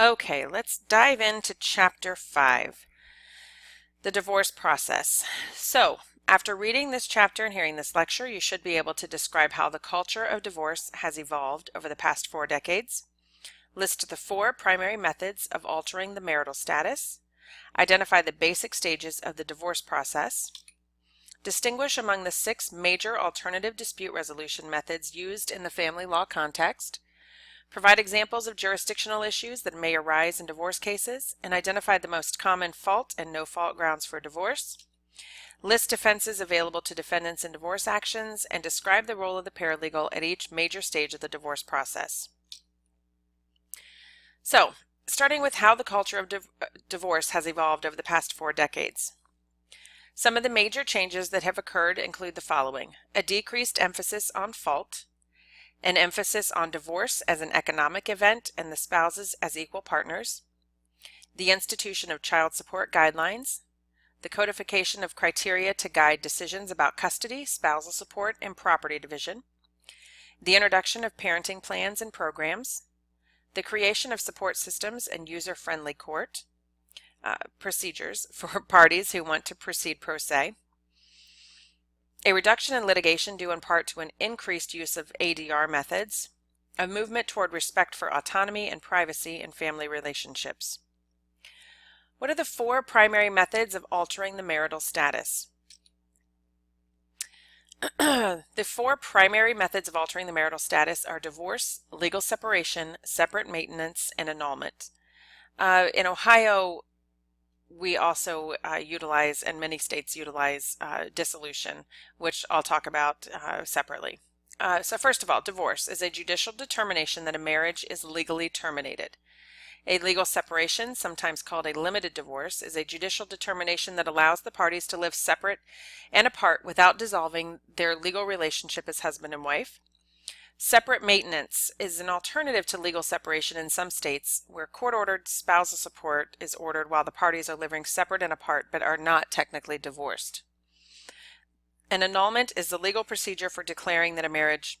Okay, let's dive into Chapter 5, the divorce process. So, after reading this chapter and hearing this lecture, you should be able to describe how the culture of divorce has evolved over the past 4 decades, list the 4 primary methods of altering the marital status, identify the basic stages of the divorce process, distinguish among the 6 major alternative dispute resolution methods used in the family law context, provide examples of jurisdictional issues that may arise in divorce cases, and identify the most common fault and no-fault grounds for divorce. List defenses available to defendants in divorce actions, and describe the role of the paralegal at each major stage of the divorce process. So, starting with how the culture of divorce has evolved over the past 4 decades. Some of the major changes that have occurred include the following: a decreased emphasis on fault, an emphasis on divorce as an economic event and the spouses as equal partners, the institution of child support guidelines, the codification of criteria to guide decisions about custody, spousal support, and property division, the introduction of parenting plans and programs, the creation of support systems and user-friendly court procedures for parties who want to proceed pro se, a reduction in litigation due in part to an increased use of ADR methods, a movement toward respect for autonomy and privacy in family relationships. What are the 4 primary methods of altering the marital status? The 4 primary methods of altering the marital status are divorce, legal separation, separate maintenance, and annulment. In Ohio, we also utilize, and many states utilize, dissolution, which I'll talk about separately. So first of all, divorce is a judicial determination that a marriage is legally terminated. A legal separation, sometimes called a limited divorce, is a judicial determination that allows the parties to live separate and apart without dissolving their legal relationship as husband and wife. Separate maintenance is an alternative to legal separation in some states where court-ordered spousal support is ordered while the parties are living separate and apart but are not technically divorced. An annulment is the legal procedure for declaring that a marriage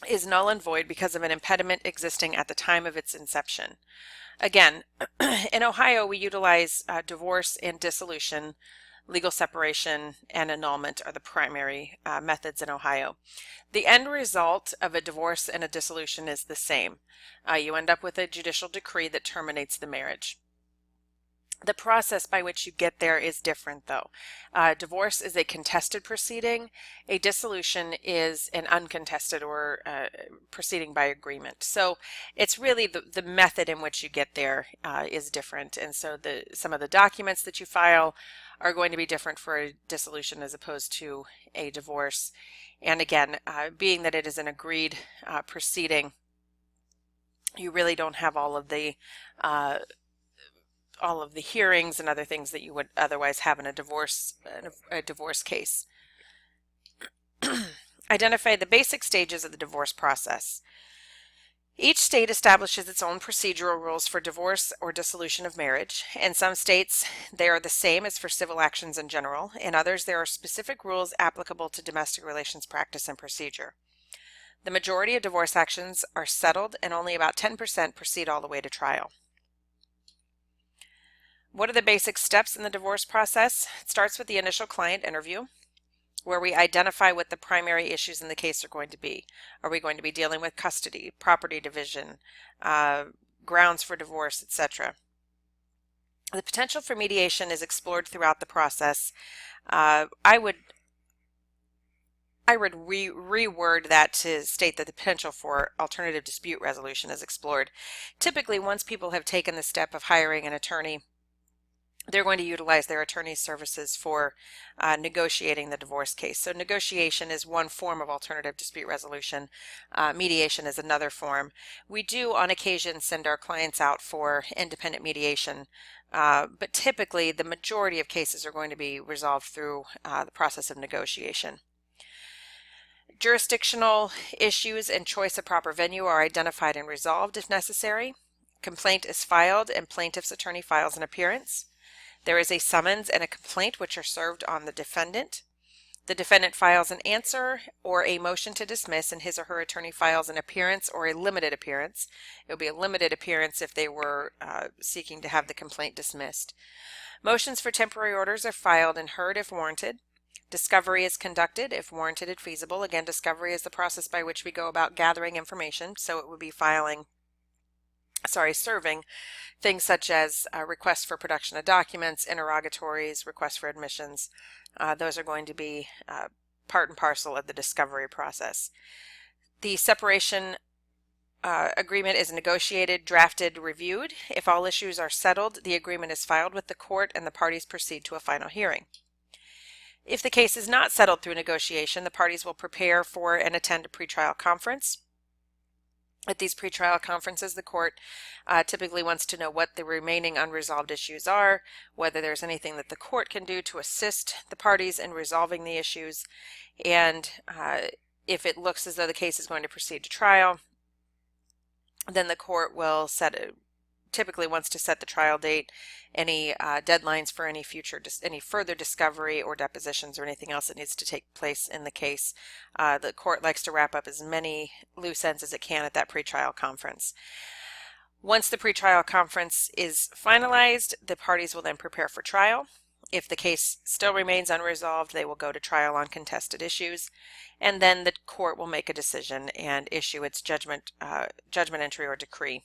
is null and void because of an impediment existing at the time of its inception. Again, in Ohio, we utilize divorce and dissolution. Legal separation and annulment are the primary methods in Ohio. The end result of a divorce and a dissolution is the same. You end up with a judicial decree that terminates the marriage. The process by which you get there is different, though. Divorce is a contested proceeding. A dissolution is an uncontested or proceeding by agreement. So it's really the method in which you get there is different. And so some of the documents that you file are going to be different for a dissolution as opposed to a divorce. And again, being that it is an agreed proceeding, you really don't have all of the hearings and other things that you would otherwise have in a divorce case. Identify the basic stages of the divorce process. Each state establishes its own procedural rules for divorce or dissolution of marriage. In some states, they are the same as for civil actions in general. In others, there are specific rules applicable to domestic relations practice and procedure. The majority of divorce actions are settled, and only about 10% proceed all the way to trial. What are the basic steps in the divorce process? It starts with the initial client interview, where we identify what the primary issues in the case are going to be. Are we going to be dealing with custody, property division, grounds for divorce, etc.? The potential for mediation is explored throughout the process. I would reword that to state that the potential for alternative dispute resolution is explored. Typically, once people have taken the step of hiring an attorney, they're going to utilize their attorney's services for negotiating the divorce case. So negotiation is one form of alternative dispute resolution. Mediation is another form. We do on occasion send our clients out for independent mediation, but typically the majority of cases are going to be resolved through the process of negotiation. Jurisdictional issues and choice of proper venue are identified and resolved if necessary. Complaint is filed and plaintiff's attorney files an appearance. There is a summons and a complaint which are served on the defendant. The defendant files an answer or a motion to dismiss, and his or her attorney files an appearance or a limited appearance. It would be a limited appearance if they were seeking to have the complaint dismissed. Motions for temporary orders are filed and heard if warranted. Discovery is conducted if warranted and feasible. Again, discovery is the process by which we go about gathering information, so it would be serving things such as requests for production of documents, interrogatories, requests for admissions. Those are going to be part and parcel of the discovery process. The separation agreement is negotiated, drafted, reviewed. If all issues are settled, the agreement is filed with the court and the parties proceed to a final hearing. If the case is not settled through negotiation, the parties will prepare for and attend a pretrial conference. At these pretrial conferences, the court typically wants to know what the remaining unresolved issues are, whether there's anything that the court can do to assist the parties in resolving the issues, and if it looks as though the case is going to proceed to trial, then the court will typically wants to set the trial date, any deadlines for any further discovery or depositions or anything else that needs to take place in the case. The court likes to wrap up as many loose ends as it can at that pretrial conference. Once the pretrial conference is finalized, the parties will then prepare for trial. If the case still remains unresolved, they will go to trial on contested issues, and then the court will make a decision and issue its judgment entry or decree.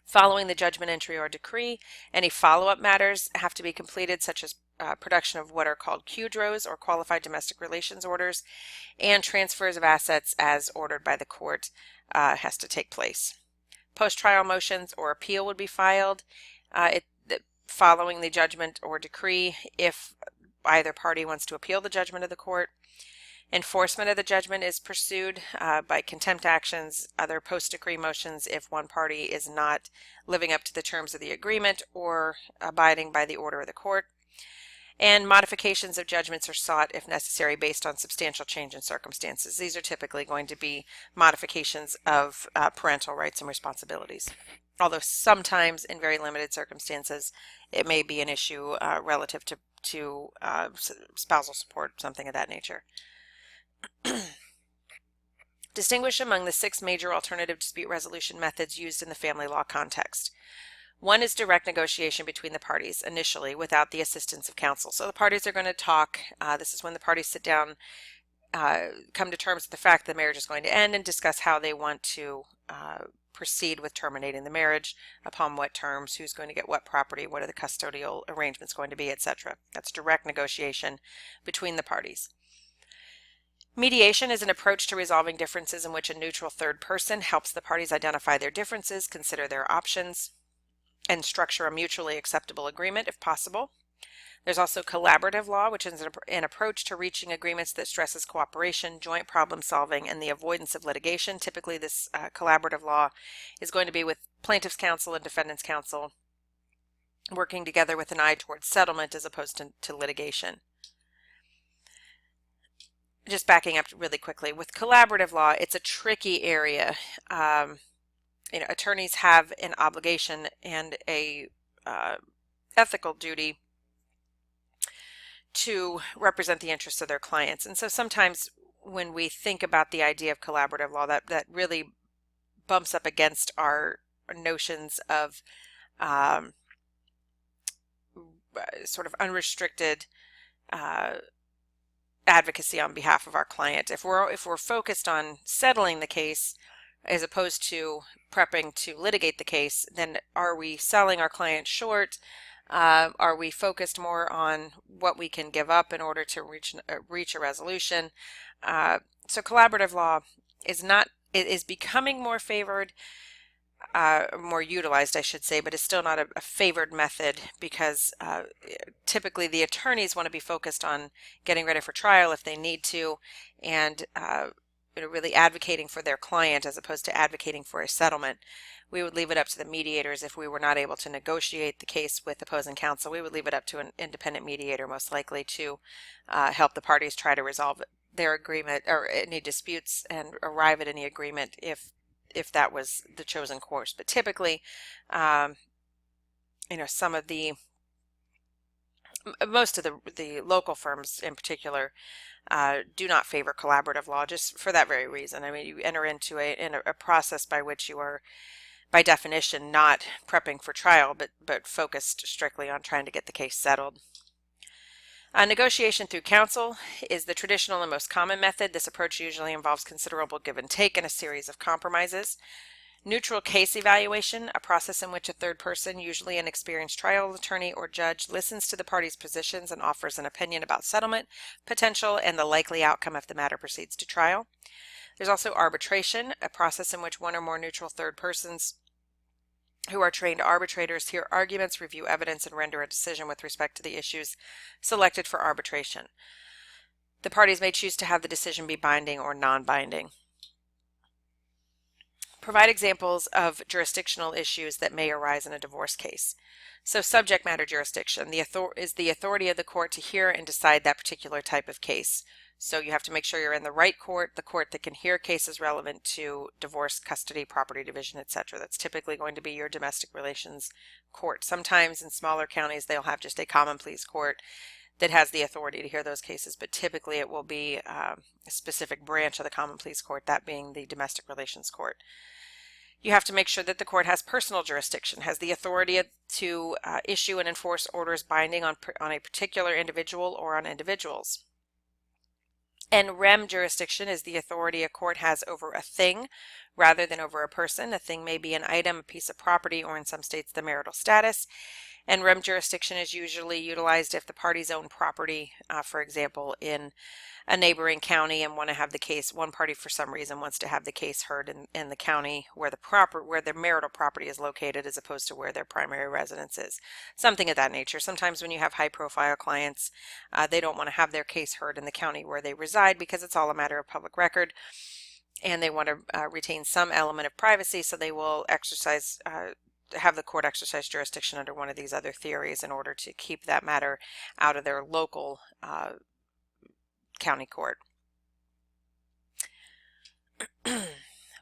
Following the judgment entry or decree, any follow-up matters have to be completed, such as production of what are called QDROs, or Qualified Domestic Relations Orders, and transfers of assets as ordered by the court has to take place. Post-trial motions or appeal would be filed following the judgment or decree if either party wants to appeal the judgment of the court. Enforcement of the judgment is pursued by contempt actions, other post-decree motions if one party is not living up to the terms of the agreement or abiding by the order of the court. And modifications of judgments are sought if necessary based on substantial change in circumstances. These are typically going to be modifications of parental rights and responsibilities. Although sometimes in very limited circumstances it may be an issue relative to spousal support, something of that nature. Distinguish among the 6 major alternative dispute resolution methods used in the family law context. One is direct negotiation between the parties initially without the assistance of counsel. So the parties are going to talk. This is when the parties sit down, come to terms with the fact that the marriage is going to end, and discuss how they want to proceed with terminating the marriage, upon what terms, who's going to get what property, what are the custodial arrangements going to be, etc. That's direct negotiation between the parties. Mediation is an approach to resolving differences in which a neutral third person helps the parties identify their differences, consider their options, and structure a mutually acceptable agreement if possible. There's also collaborative law, which is an approach to reaching agreements that stresses cooperation, joint problem solving, and the avoidance of litigation. Typically, this collaborative law is going to be with plaintiff's counsel and defendant's counsel working together with an eye towards settlement as opposed to litigation. Just backing up really quickly, with collaborative law, it's a tricky area. Attorneys have an obligation and a ethical duty to represent the interests of their clients. And so sometimes when we think about the idea of collaborative law, that really bumps up against our notions of sort of unrestricted advocacy on behalf of our client. If we're focused on settling the case as opposed to prepping to litigate the case, then are we selling our client short? Are we focused more on what we can give up in order to reach a resolution? So collaborative law is becoming more favored, more utilized, I should say, but it's still not a favored method because typically the attorneys want to be focused on getting ready for trial if they need to, and really advocating for their client as opposed to advocating for a settlement. We would leave it up to the mediators if we were not able to negotiate the case with opposing counsel. We would leave it up to an independent mediator, most likely, to help the parties try to resolve their agreement or any disputes and arrive at any agreement if that was the chosen course. But typically, some of the most of the local firms in particular do not favor collaborative law just for that very reason. I mean, you enter into a process by which you are, by definition, not prepping for trial, but focused strictly on trying to get the case settled. Negotiation through counsel is the traditional and most common method. This approach usually involves considerable give and take and a series of compromises. Neutral case evaluation, a process in which a third person, usually an experienced trial attorney or judge, listens to the parties' positions and offers an opinion about settlement potential and the likely outcome if the matter proceeds to trial. There's also arbitration, a process in which one or more neutral third persons who are trained arbitrators hear arguments, review evidence, and render a decision with respect to the issues selected for arbitration. The parties may choose to have the decision be binding or non-binding. Provide examples of jurisdictional issues that may arise in a divorce case. So subject matter jurisdiction is the authority of the court to hear and decide that particular type of case. So you have to make sure you're in the right court, the court that can hear cases relevant to divorce, custody, property division, etc. That's typically going to be your domestic relations court. Sometimes in smaller counties they'll have just a common pleas court that has the authority to hear those cases, but typically it will be a specific branch of the common pleas court, that being the domestic relations court. You have to make sure that the court has personal jurisdiction, has the authority to issue and enforce orders binding on a particular individual or on individuals. And rem jurisdiction is the authority a court has over a thing rather than over a person. A thing may be an item, a piece of property, or in some states the marital status. And rem jurisdiction is usually utilized if the parties own property, for example, in a neighboring county and want to have the case, one party for some reason wants to have the case heard in the county where the marital property is located as opposed to where their primary residence is. Something of that nature. Sometimes when you have high profile clients, they don't want to have their case heard in the county where they reside because it's all a matter of public record and they want to retain some element of privacy, so they will have the court exercise jurisdiction under one of these other theories in order to keep that matter out of their local county court.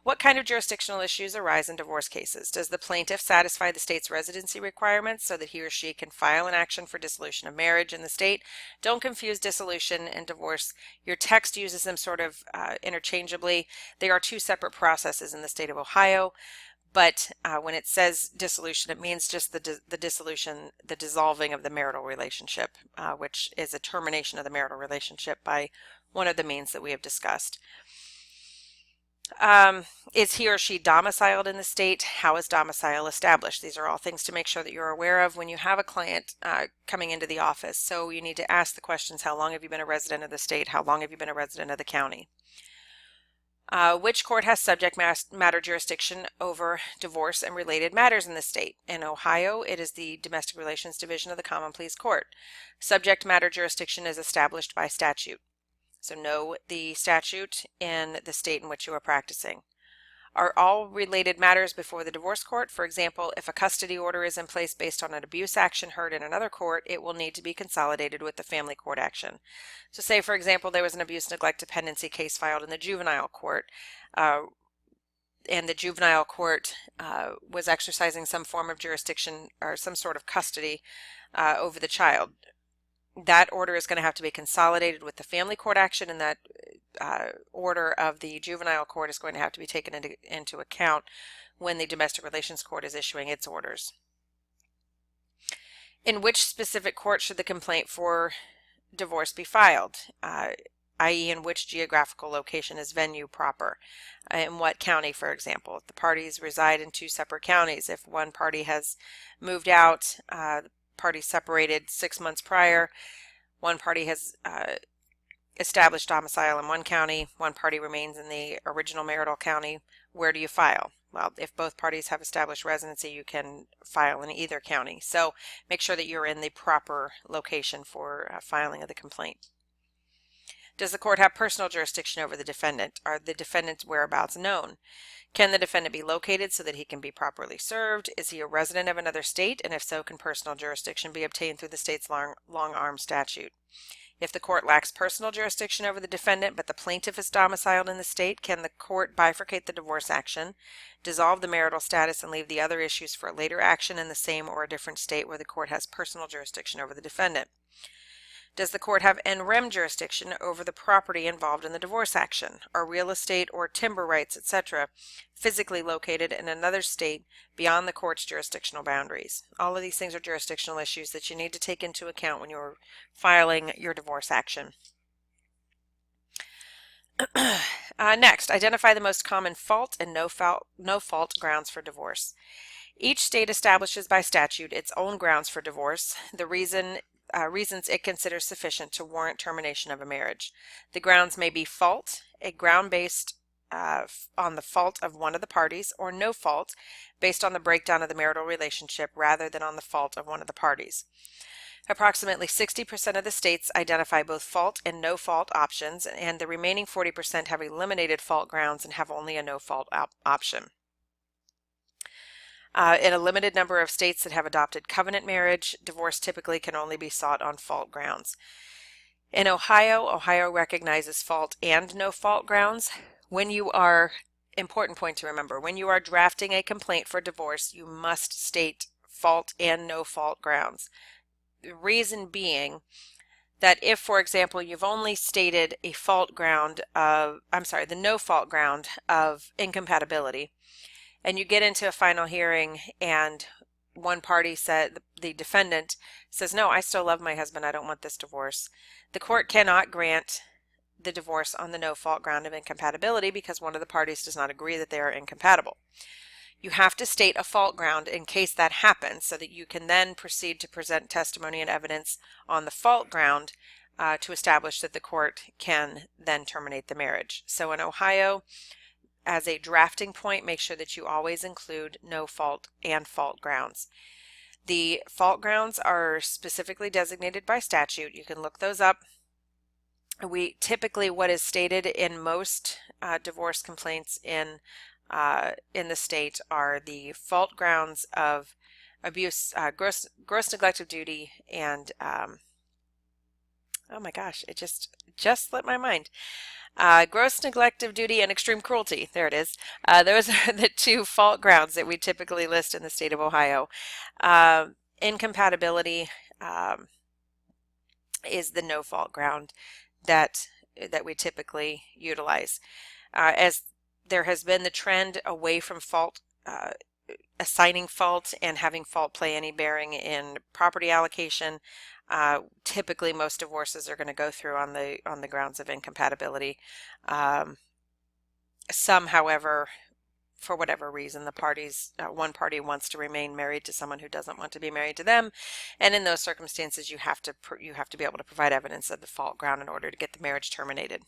What kind of jurisdictional issues arise in divorce cases? Does the plaintiff satisfy the state's residency requirements so that he or she can file an action for dissolution of marriage in the state? Don't confuse dissolution and divorce. Your text uses them sort of interchangeably. They are two separate processes in the state of Ohio. But when it says dissolution, it means just the dissolution, the dissolving of the marital relationship, which is a termination of the marital relationship by one of the means that we have discussed. Is he or she domiciled in the state? How is domicile established? These are all things to make sure that you're aware of when you have a client coming into the office. So you need to ask the questions: how long have you been a resident of the state? How long have you been a resident of the county? Which court has subject matter jurisdiction over divorce and related matters in the state? In Ohio, it is the Domestic Relations Division of the Common Pleas Court. Subject matter jurisdiction is established by statute. So know the statute in the state in which you are practicing. Are all related matters before the divorce court? For example, if a custody order is in place based on an abuse action heard in another court, it will need to be consolidated with the family court action. So say, for example, there was an abuse neglect dependency case filed in the juvenile court, and the juvenile court was exercising some form of jurisdiction or some sort of custody over the child. That order is going to have to be consolidated with the family court action, and that order of the juvenile court is going to have to be taken into account when the domestic relations court is issuing its orders. In which specific court should the complaint for divorce be filed? I.e., in which geographical location is venue proper? In what county, for example? If the parties reside in two separate counties, if one party has moved out, parties separated 6 months prior, one party has established domicile in one county, one party remains in the original marital county, where do you file? Well, if both parties have established residency, you can file in either county. So make sure that you're in the proper location for filing of the complaint. Does the court have personal jurisdiction over the defendant? Are the defendant's whereabouts known? Can the defendant be located so that he can be properly served? Is he a resident of another state? And if so, can personal jurisdiction be obtained through the state's long-arm statute? If the court lacks personal jurisdiction over the defendant, but the plaintiff is domiciled in the state, can the court bifurcate the divorce action, dissolve the marital status, and leave the other issues for a later action in the same or a different state where the court has personal jurisdiction over the defendant? Does the court have en rem jurisdiction over the property involved in the divorce action? Are real estate or timber rights, etc., physically located in another state beyond the court's jurisdictional boundaries? All of these things are jurisdictional issues that you need to take into account when you're filing your divorce action. Next, identify the most common fault and no fault grounds for divorce. Each state establishes by statute its own grounds for divorce. The reasons it considers sufficient to warrant termination of a marriage. The grounds may be fault, a ground based on the fault of one of the parties, or no fault, based on the breakdown of the marital relationship rather than on the fault of one of the parties. Approximately 60% of the states identify both fault and no fault options, and the remaining 40% have eliminated fault grounds and have only a no fault option. In a limited number of states that have adopted covenant marriage, divorce typically can only be sought on fault grounds. In Ohio recognizes fault and no fault grounds. Important point to remember, when you are drafting a complaint for divorce, you must state fault and no fault grounds. The reason being that if, for example, you've only stated a fault ground of, the no fault ground of incompatibility, and you get into a final hearing and one party said, the defendant says, no, I still love my husband, I don't want this divorce. The court cannot grant the divorce on the no fault ground of incompatibility because one of the parties does not agree that they are incompatible. You have to state a fault ground in case that happens so that you can then proceed to present testimony and evidence on the fault ground to establish that the court can then terminate the marriage. So in Ohio, as a drafting point, make sure that you always include no fault and fault grounds. The fault grounds are specifically designated by statute. You can look those up. What is stated in most divorce complaints in the state are the fault grounds of abuse, gross neglect of duty, and oh my gosh, it just slipped my mind. Gross neglect of duty and extreme cruelty. There it is. Those are the two fault grounds that we typically list in the state of Ohio. Incompatibility is the no fault ground that we typically utilize. As there has been the trend away from fault, assigning fault and having fault play any bearing in property allocation, typically most divorces are going to go through on the grounds of incompatibility. Some, however, for whatever reason, the parties, one party wants to remain married to someone who doesn't want to be married to them, and in those circumstances, you have to be able to provide evidence of the fault ground in order to get the marriage terminated.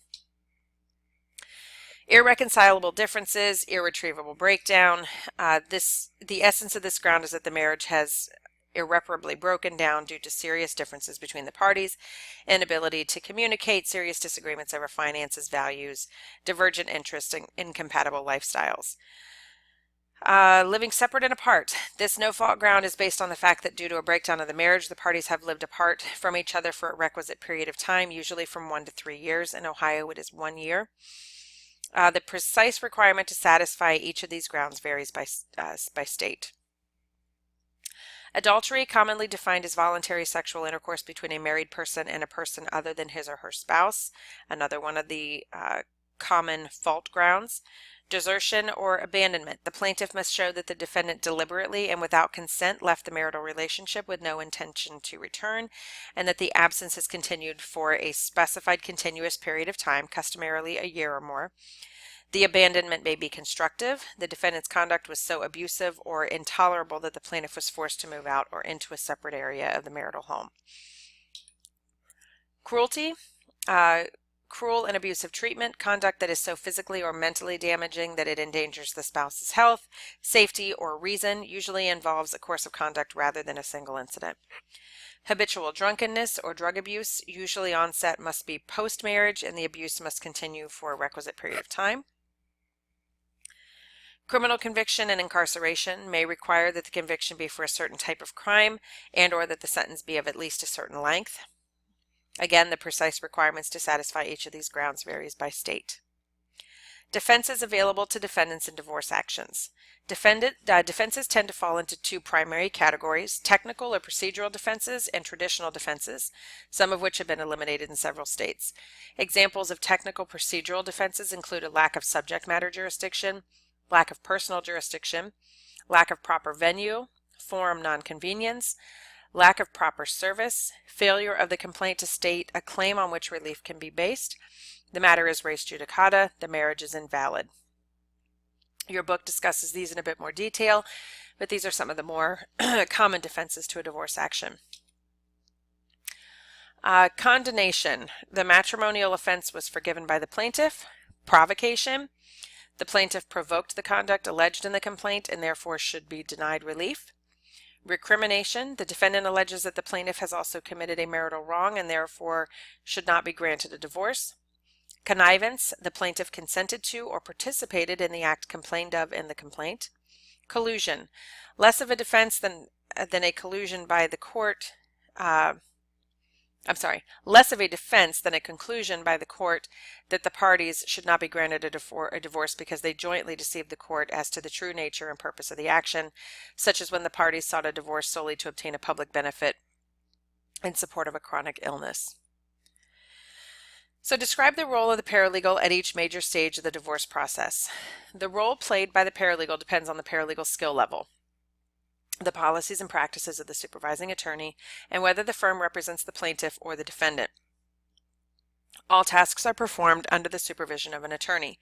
Irreconcilable differences, irretrievable breakdown. The essence of this ground is that the marriage has irreparably broken down due to serious differences between the parties, inability to communicate, serious disagreements over finances, values, divergent interests, and incompatible lifestyles. Living separate and apart. This no-fault ground is based on the fact that due to a breakdown of the marriage, the parties have lived apart from each other for a requisite period of time, usually from 1 to 3 years. In Ohio, it is 1 year. The precise requirement to satisfy each of these grounds varies by state. Adultery, commonly defined as voluntary sexual intercourse between a married person and a person other than his or her spouse, another one of the common fault grounds. Desertion or abandonment. The plaintiff must show that the defendant deliberately and without consent left the marital relationship with no intention to return, and that the absence has continued for a specified continuous period of time, customarily a year or more. The abandonment may be constructive. The defendant's conduct was so abusive or intolerable that the plaintiff was forced to move out or into a separate area of the marital home. Cruelty. Cruel and abusive treatment, conduct that is so physically or mentally damaging that it endangers the spouse's health, safety, or reason, usually involves a course of conduct rather than a single incident. Habitual drunkenness or drug abuse, usually onset must be post-marriage and the abuse must continue for a requisite period of time. Criminal conviction and incarceration may require that the conviction be for a certain type of crime and or that the sentence be of at least a certain length. Again, the precise requirements to satisfy each of these grounds varies by state. Defenses available to defendants in divorce actions. Defenses tend to fall into two primary categories: technical or procedural defenses and traditional defenses, some of which have been eliminated in several states. Examples of technical procedural defenses include a lack of subject matter jurisdiction, lack of personal jurisdiction, lack of proper venue, forum nonconvenience, lack of proper service, failure of the complaint to state a claim on which relief can be based, the matter is res judicata, the marriage is invalid. Your book discusses these in a bit more detail, but these are some of the more common defenses to a divorce action. Condonation. The matrimonial offense was forgiven by the plaintiff. Provocation. The plaintiff provoked the conduct alleged in the complaint and therefore should be denied relief. Recrimination. The defendant alleges that the plaintiff has also committed a marital wrong and therefore should not be granted a divorce. Connivance. The plaintiff consented to or participated in the act complained of in the complaint. Collusion. Less of a defense than a collusion by the court. Less of a defense than a conclusion by the court that the parties should not be granted a divorce because they jointly deceived the court as to the true nature and purpose of the action, such as when the parties sought a divorce solely to obtain a public benefit in support of a chronic illness. So describe the role of the paralegal at each major stage of the divorce process. The role played by the paralegal depends on the paralegal skill level, the policies and practices of the supervising attorney, and whether the firm represents the plaintiff or the defendant. All tasks are performed under the supervision of an attorney.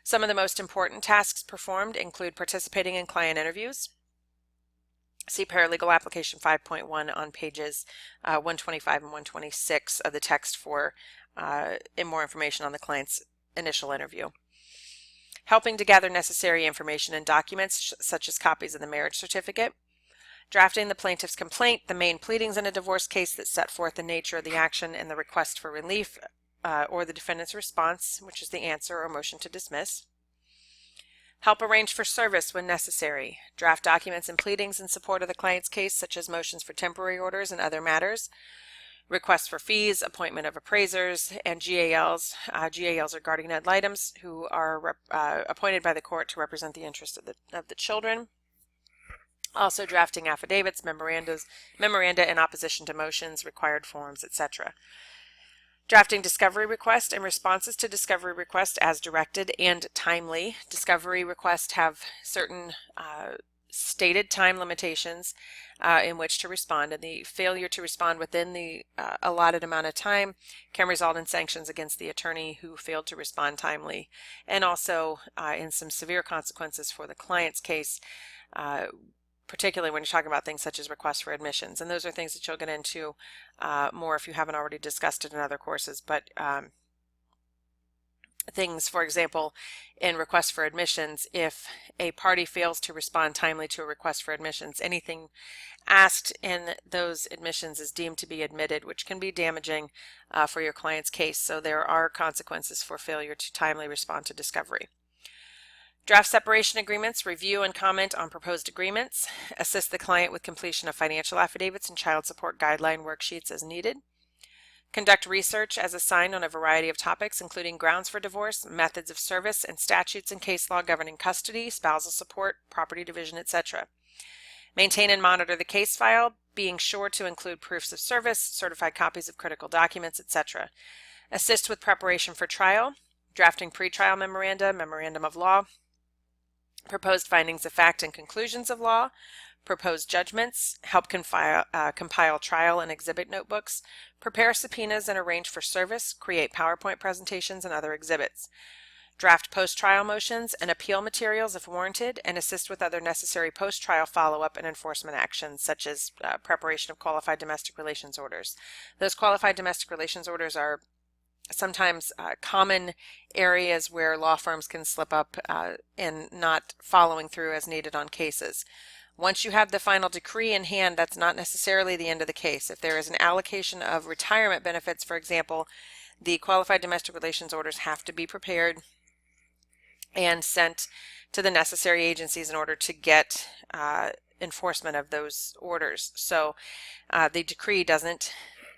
Some of the most important tasks performed include participating in client interviews. See Paralegal Application 5.1 on pages 125 and 126 of the text for more information on the client's initial interview. Helping to gather necessary information and documents such as copies of the marriage certificate. Drafting the plaintiff's complaint, the main pleadings in a divorce case that set forth the nature of the action and the request for relief or the defendant's response, which is the answer or motion to dismiss. Help arrange for service when necessary. Draft documents and pleadings in support of the client's case, such as motions for temporary orders and other matters. Requests for fees, appointment of appraisers, and GALs. GALs are guardian ad litems who are appointed by the court to represent the interests of the children. Also drafting affidavits, memoranda in opposition to motions, required forms, etc. Drafting discovery requests and responses to discovery requests as directed and timely. Discovery requests have certain stated time limitations in which to respond, and the failure to respond within the allotted amount of time can result in sanctions against the attorney who failed to respond timely, and also in some severe consequences for the client's case, particularly when you're talking about things such as requests for admissions. And those are things that you'll get into more if you haven't already discussed it in other courses. But things, for example, in requests for admissions, if a party fails to respond timely to a request for admissions, anything asked in those admissions is deemed to be admitted, which can be damaging for your client's case. So there are consequences for failure to timely respond to discovery. Draft separation agreements, review and comment on proposed agreements, assist the client with completion of financial affidavits and child support guideline worksheets as needed. Conduct research as assigned on a variety of topics, including grounds for divorce, methods of service, and statutes and case law governing custody, spousal support, property division, etc. Maintain and monitor the case file, being sure to include proofs of service, certified copies of critical documents, etc. Assist with preparation for trial, drafting pretrial memoranda, memorandum of law, proposed findings of fact and conclusions of law, proposed judgments, help compile trial and exhibit notebooks, prepare subpoenas and arrange for service, create PowerPoint presentations and other exhibits, draft post-trial motions and appeal materials if warranted, and assist with other necessary post-trial follow-up and enforcement actions, such as preparation of qualified domestic relations orders. Those qualified domestic relations orders are sometimes common areas where law firms can slip up in not following through as needed on cases. Once you have the final decree in hand, that's not necessarily the end of the case. If there is an allocation of retirement benefits, for example, the qualified domestic relations orders have to be prepared and sent to the necessary agencies in order to get enforcement of those orders. So the decree doesn't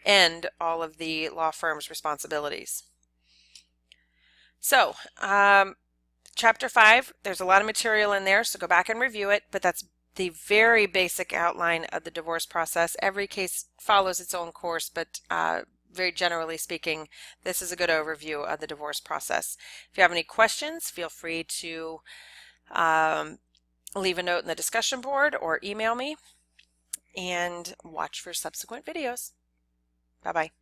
end all of the law firm's responsibilities. So, Chapter 5, there's a lot of material in there, so go back and review it, but that's the very basic outline of the divorce process. Every case follows its own course, but very generally speaking, this is a good overview of the divorce process. If you have any questions, feel free to leave a note in the discussion board or email me, and watch for subsequent videos. Bye-bye.